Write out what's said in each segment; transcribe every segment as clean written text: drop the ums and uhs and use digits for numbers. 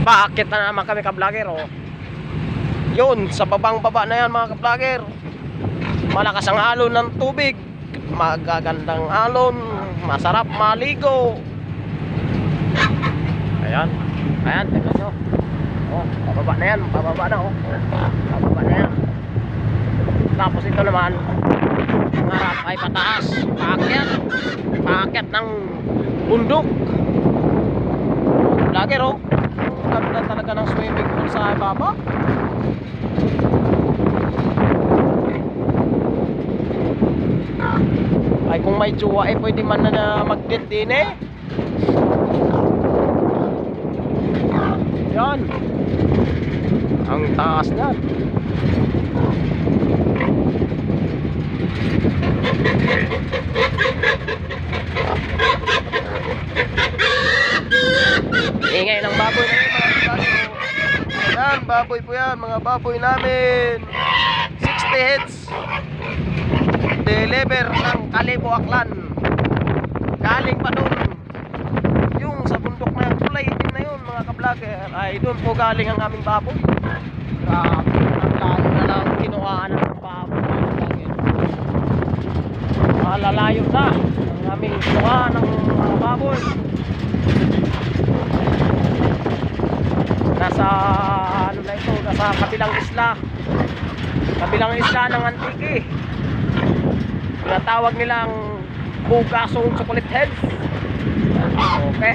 Bakit na naman kami ka-vlogger, oh. Yun, sa babang-baba na yan mga ka-vlogger. Malakas ang alon ng tubig. Magagandang alon. Masarap maligo. Ayan. Ayan, tignan nyo. Oh, pababa na yan. Pababa na, oh. Pababa na yan. Tapos ito naman, ang harap ay pataas. Paakyat. Paakyat ng bundok. Vlogger, oh. Ganda talaga ng swimming pool sa baba. Ay kung may jowa pwede man na mag-date din eh. Yan. Ang taas niyan. Ingay ng baboy na yun mga baboy. Yan, baboy po yan, mga baboy namin. 60 heads. Deliver ng Kalibo Aklan. Galing pa doon. Yung sa bundok na yung kulay itim na yun mga ka-vlogger. Ay doon po galing ang aming baboy. Grabe, ang layo na lang kinuhaan ng baboy mga ka-vlogger. Malalayo na ang aming kinuhaan ng mga baboy. Nasa ano na ito, nasa kabilang isla. Kabilang isla ng Antique. Tinatawag nilang Bugasong Chocolate Heads. Okay.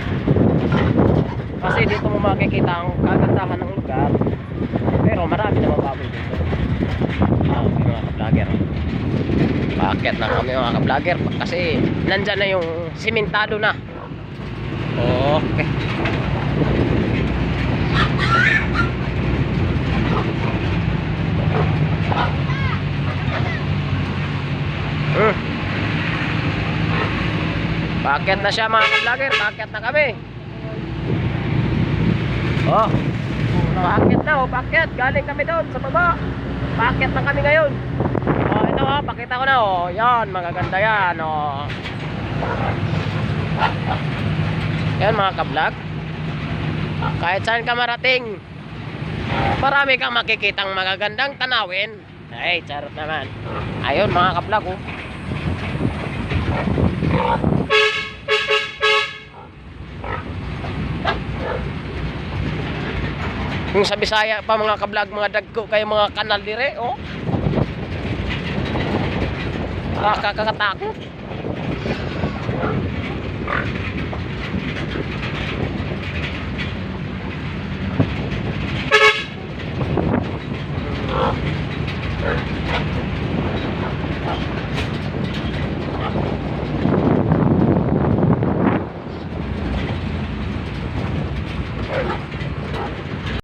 Kasi dito mo makikita ang kagandahan ng lugar. Pero marami na mababoy dito. Mga ka-vlogger. Bakit na kami mga ka-vlogger? Kasi nandyan na yung simentado na. Okay. Bakit na siya mga ka-vlogger? Bakit na kami? Oh, bakit na, oh, bakit? Galing kami doon sa baba. Bakit na kami ngayon? Oh, ito ha, pakita ko na, oh. Yan, magaganda yan, oh. Yan mga ka-vlog. Kahit saan ka marating, marami kang makikitang magagandang tanawin. Ay, charot naman. Ayun mga ka-vlog, oh. Kung sa Bisaya pa mga ka-vlog, mga dagko kayo mga kanal dire, oh. Nakakatakot.